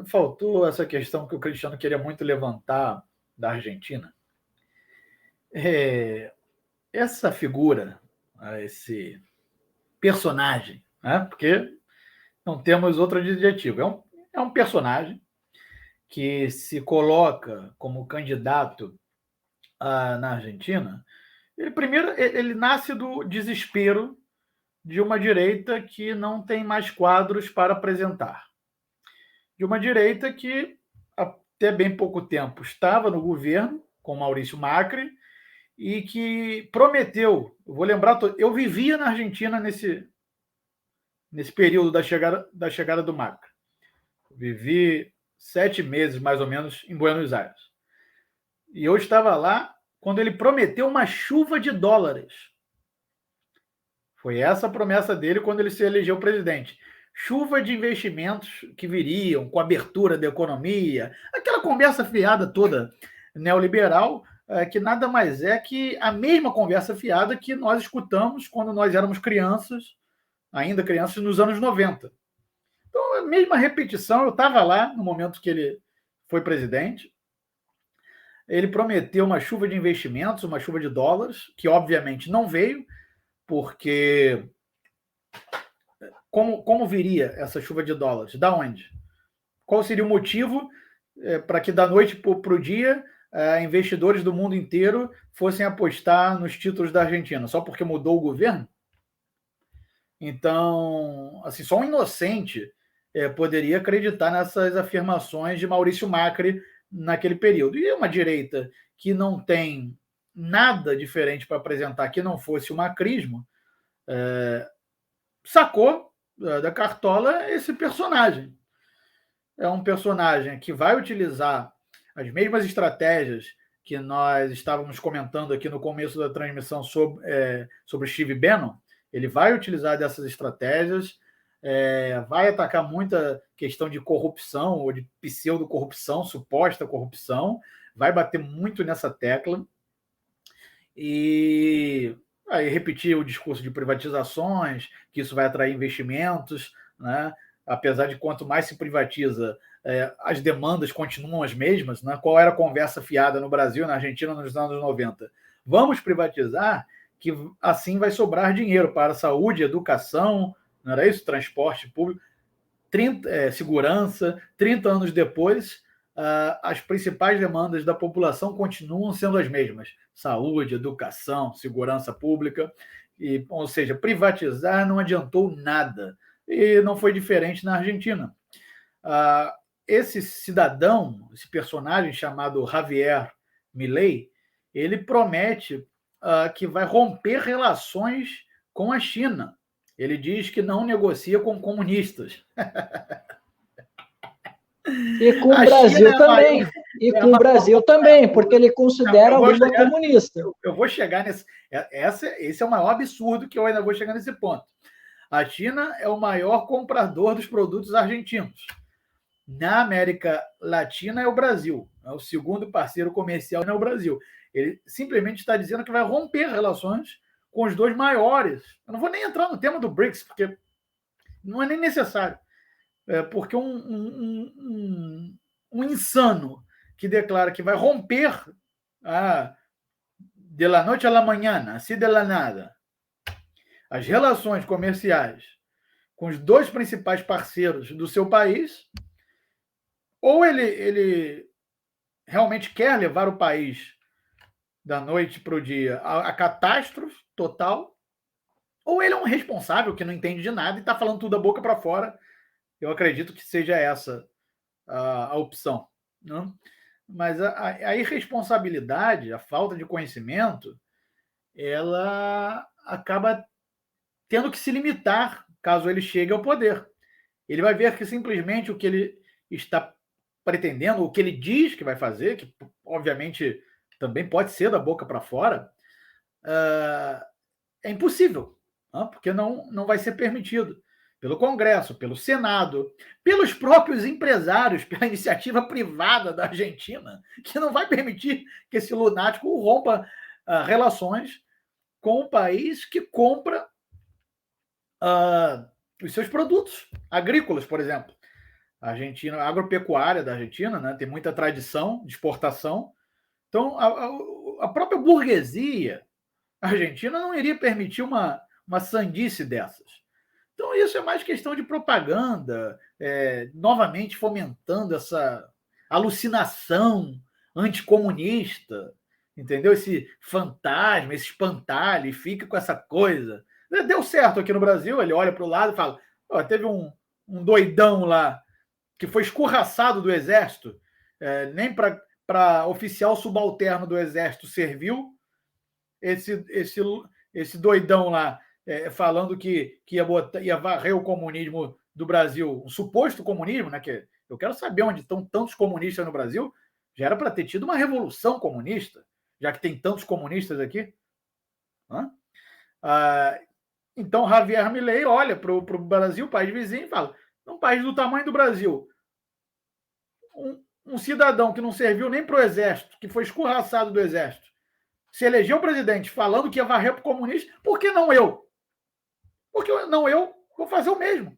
faltou essa questão que o Cristiano queria muito levantar da Argentina. Essa figura, esse personagem, né? Porque não temos outro adjetivo. É um personagem que se coloca como candidato na Argentina. Ele nasce do desespero de uma direita que não tem mais quadros para apresentar. De uma direita que, até bem pouco tempo, estava no governo, com Maurício Macri, e que prometeu, vou lembrar, eu vivia na Argentina nesse período da chegada do Macri. Vivi 7 meses, mais ou menos, em Buenos Aires. E eu estava lá quando ele prometeu uma chuva de dólares. Foi essa a promessa dele quando ele se elegeu presidente. Chuva de investimentos que viriam com abertura da economia, aquela conversa fiada toda neoliberal, que nada mais é que a mesma conversa fiada que nós escutamos quando nós éramos crianças, ainda crianças, nos anos 90. Então, a mesma repetição, eu estava lá no momento que ele foi presidente. Ele prometeu uma chuva de investimentos, uma chuva de dólares, que obviamente não veio, porque como viria essa chuva de dólares? Da onde? Qual seria o motivo para que da noite para o dia investidores do mundo inteiro fossem apostar nos títulos da Argentina? Só porque mudou o governo? Então, assim, só um inocente poderia acreditar nessas afirmações de Maurício Macri naquele período. E uma direita que não tem nada diferente para apresentar que não fosse o macrismo, sacou da cartola esse personagem. É um personagem que vai utilizar as mesmas estratégias que nós estávamos comentando aqui no começo da transmissão sobre Steve Bannon. Ele vai utilizar dessas estratégias, vai atacar muita questão de corrupção ou de pseudo-corrupção, suposta corrupção, vai bater muito nessa tecla e aí repetir o discurso de privatizações, que isso vai atrair investimentos, né? Apesar de quanto mais se privatiza, as demandas continuam as mesmas. Né? Qual era a conversa fiada no Brasil, na Argentina, nos anos 90? Vamos privatizar, que assim vai sobrar dinheiro para saúde, educação, não era isso? Transporte público, segurança. 30 anos depois, as principais demandas da população continuam sendo as mesmas: saúde, educação, segurança pública. Ou seja, privatizar não adiantou nada. E não foi diferente na Argentina. Esse cidadão, esse personagem chamado Javier Milei, ele promete que vai romper relações com a China. Ele diz que não negocia com comunistas. E com o Brasil também. E com o Brasil também, porque ele considera o Lula comunista. Eu vou chegar nesse... Esse é o maior absurdo que eu ainda vou chegar nesse ponto. A China é o maior comprador dos produtos argentinos. Na América Latina é o Brasil. O segundo parceiro comercial é o Brasil. Ele simplesmente está dizendo que vai romper relações com os dois maiores. Eu não vou nem entrar no tema do BRICS, porque não é nem necessário. Porque um insano que declara que vai romper de la noite a la mañana, assim de la nada, as relações comerciais com os dois principais parceiros do seu país, ou ele realmente quer levar o país da noite para o dia a catástrofe total, ou ele é um responsável que não entende de nada e está falando tudo da boca para fora. Eu acredito que seja essa a opção. Né? Mas a irresponsabilidade, a falta de conhecimento, ela acaba tendo que se limitar caso ele chegue ao poder. Ele vai ver que simplesmente o que ele está pretendendo, o que ele diz que vai fazer, que obviamente também pode ser da boca para fora, é impossível, porque não vai ser permitido pelo Congresso, pelo Senado, pelos próprios empresários, pela iniciativa privada da Argentina, que não vai permitir que esse lunático rompa relações com o país que compra os seus produtos agrícolas, por exemplo. A Argentina, a agropecuária da Argentina, né, tem muita tradição de exportação. Então, a própria burguesia argentina não iria permitir uma sandice dessas. Então, isso é mais questão de propaganda, novamente fomentando essa alucinação anticomunista, entendeu? Esse fantasma, esse espantalho, e fica com essa coisa. Deu certo aqui no Brasil, ele olha para o lado e fala: oh, teve um doidão lá que foi escorraçado do exército, nem para oficial subalterno do exército serviu, esse doidão lá falando que ia varrer o comunismo do Brasil, um suposto comunismo, né? Que eu quero saber onde estão tantos comunistas no Brasil. Já era para ter tido uma revolução comunista, já que tem tantos comunistas aqui. Então, Javier Milei olha para o Brasil, país vizinho, e fala: num país do tamanho do Brasil, um cidadão que não serviu nem para o exército, que foi escorraçado do exército, se elegeu presidente falando que ia varrer para o comunista, por que não eu? Porque não eu vou fazer o mesmo.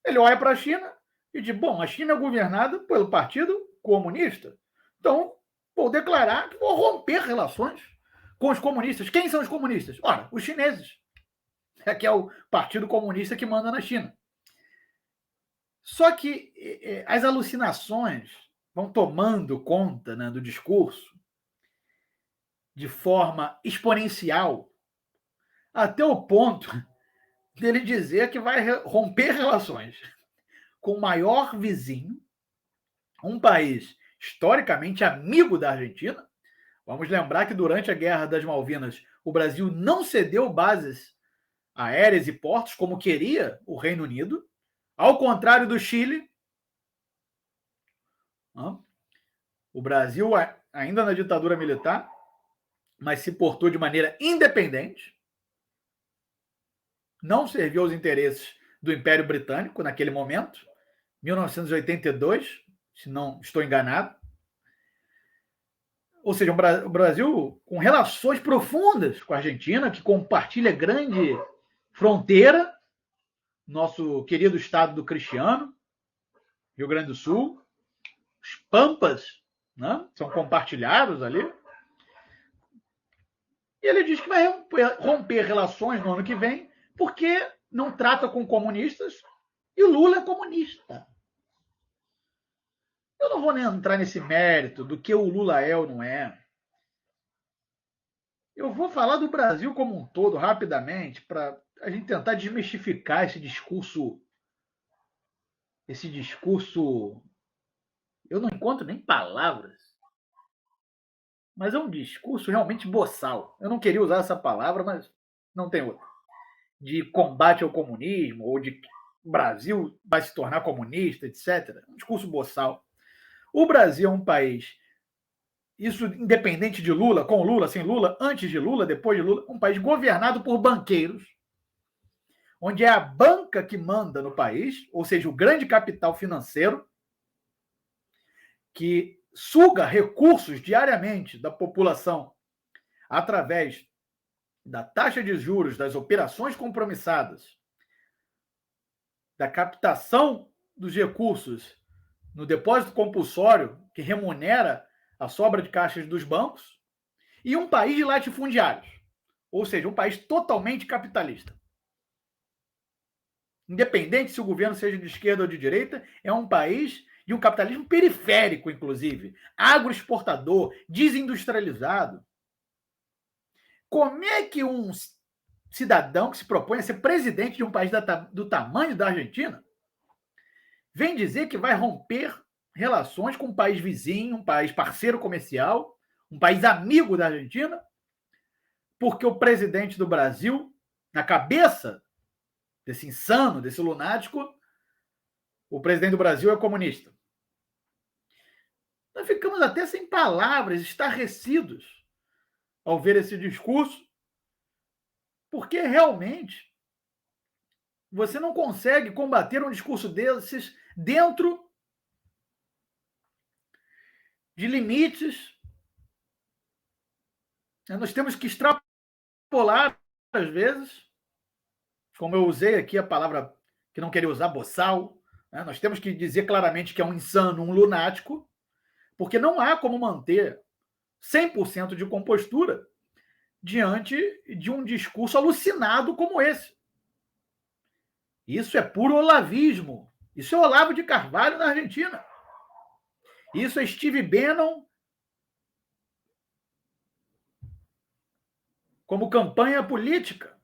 Ele olha para a China e diz: bom, a China é governada pelo Partido Comunista, então vou declarar que vou romper relações com os comunistas. Quem são os comunistas? Ora, os chineses. Que é o Partido Comunista que manda na China. Só que as alucinações vão tomando conta, né, do discurso de forma exponencial, até o ponto dele dizer que vai romper relações com o maior vizinho, um país historicamente amigo da Argentina. Vamos lembrar que durante a Guerra das Malvinas o Brasil não cedeu bases aéreas e portos como queria o Reino Unido, ao contrário do Chile. O Brasil, ainda na ditadura militar, mas se portou de maneira independente, não serviu aos interesses do Império Britânico naquele momento, 1982, se não estou enganado. Ou seja, o Brasil com relações profundas com a Argentina, que compartilha grande fronteira, nosso querido estado do Cristiano, Rio Grande do Sul, os Pampas, né, são compartilhados ali. E ele diz que vai romper relações no ano que vem, porque não trata com comunistas e o Lula é comunista. Eu não vou nem entrar nesse mérito do que o Lula é ou não é. Eu vou falar do Brasil como um todo, rapidamente, para a gente tentar desmistificar esse discurso. Eu não encontro nem palavras, mas é um discurso realmente boçal. Eu não queria usar essa palavra, mas não tem outra. De combate ao comunismo, ou de que o Brasil vai se tornar comunista, etc. Um discurso boçal. O Brasil é um país, isso independente de Lula, com Lula, sem Lula, antes de Lula, depois de Lula, um país governado por banqueiros, onde é a banca que manda no país, ou seja, o grande capital financeiro, que suga recursos diariamente da população através da taxa de juros, das operações compromissadas, da captação dos recursos no depósito compulsório, que remunera a sobra de caixas dos bancos, e um país de latifundiários, ou seja, um país totalmente capitalista. Independente se o governo seja de esquerda ou de direita, é um país de um capitalismo periférico, inclusive, agroexportador, desindustrializado. Como é que um cidadão que se propõe a ser presidente de um país do tamanho da Argentina vem dizer que vai romper relações com um país vizinho, um país parceiro comercial, um país amigo da Argentina, porque o presidente do Brasil, na cabeça desse insano, desse lunático, o presidente do Brasil é comunista? Nós ficamos até sem palavras, estarrecidos ao ver esse discurso, porque realmente você não consegue combater um discurso desses dentro de limites. Nós temos que extrapolar, às vezes, como eu usei aqui a palavra que não queria usar, boçal, né? Nós temos que dizer claramente que é um insano, um lunático, porque não há como manter 100% de compostura diante de um discurso alucinado como esse. Isso é puro olavismo. Isso é Olavo de Carvalho na Argentina. Isso é Steve Bannon como campanha política.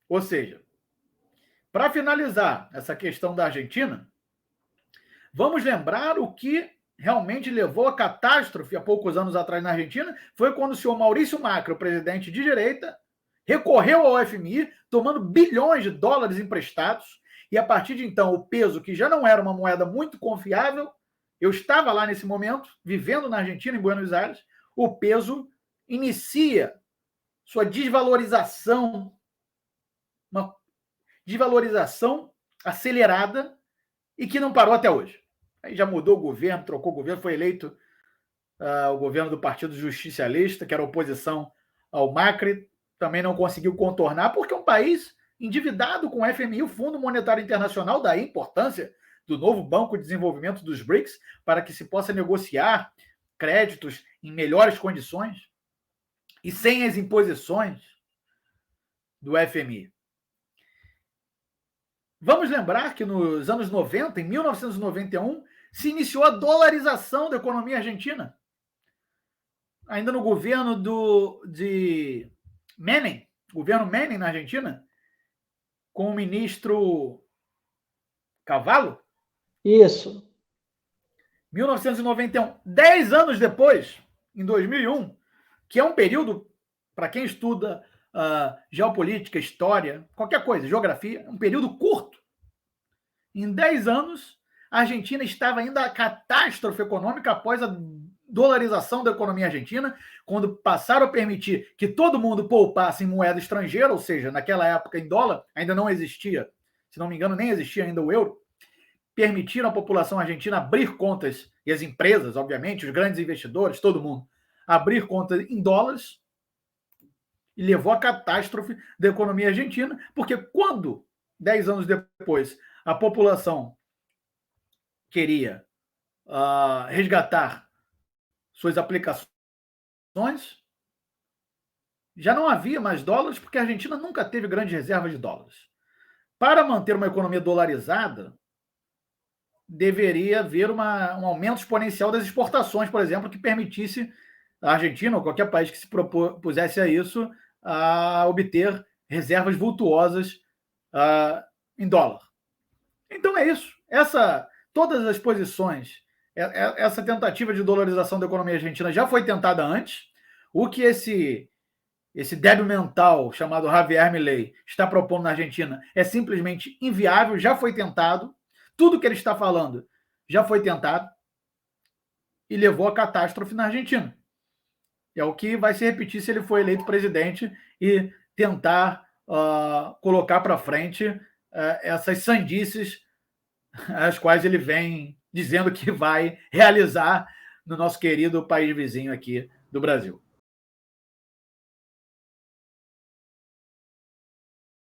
Ou seja, para finalizar essa questão da Argentina, vamos lembrar o que realmente levou à catástrofe há poucos anos atrás na Argentina, foi quando o senhor Maurício Macri, o presidente de direita, recorreu ao FMI, tomando bilhões de dólares emprestados, e a partir de então o peso, que já não era uma moeda muito confiável, eu estava lá nesse momento, vivendo na Argentina, em Buenos Aires, o peso inicia sua desvalorização, uma desvalorização acelerada e que não parou até hoje. Aí já mudou o governo, trocou o governo, foi eleito o governo do Partido Justicialista, que era oposição ao Macri, também não conseguiu contornar, porque é um país endividado com o FMI, o Fundo Monetário Internacional, daí a importância do novo Banco de Desenvolvimento dos BRICS, para que se possa negociar créditos em melhores condições e sem as imposições do FMI. Vamos lembrar que nos anos 90, em 1991, se iniciou a dolarização da economia argentina. Ainda no governo de Menem, governo Menem na Argentina, com o ministro Cavallo. Isso. 1991. 10 anos depois, em 2001, que é um período, para quem estuda geopolítica, história, qualquer coisa, geografia, é um período curto. Em 10 anos, a Argentina estava ainda a catástrofe econômica após a dolarização da economia argentina, quando passaram a permitir que todo mundo poupasse em moeda estrangeira, ou seja, naquela época em dólar, ainda não existia, se não me engano, nem existia ainda o euro, permitiram à população argentina abrir contas, e as empresas, obviamente, os grandes investidores, todo mundo, abrir contas em dólares, e levou à catástrofe da economia argentina, porque quando, 10 anos depois, a população queria resgatar suas aplicações, já não havia mais dólares, porque a Argentina nunca teve grandes reservas de dólares. Para manter uma economia dolarizada, deveria haver um aumento exponencial das exportações, por exemplo, que permitisse a Argentina ou qualquer país que se propusesse a isso a obter reservas vultuosas em dólar. Então é isso. Todas as posições, essa tentativa de dolarização da economia argentina já foi tentada antes. O que esse débil mental chamado Javier Milei está propondo na Argentina é simplesmente inviável, já foi tentado. Tudo que ele está falando já foi tentado e levou à catástrofe na Argentina. É o que vai se repetir se ele for eleito presidente e tentar colocar para frente essas sandices as quais ele vem dizendo que vai realizar no nosso querido país vizinho aqui do Brasil.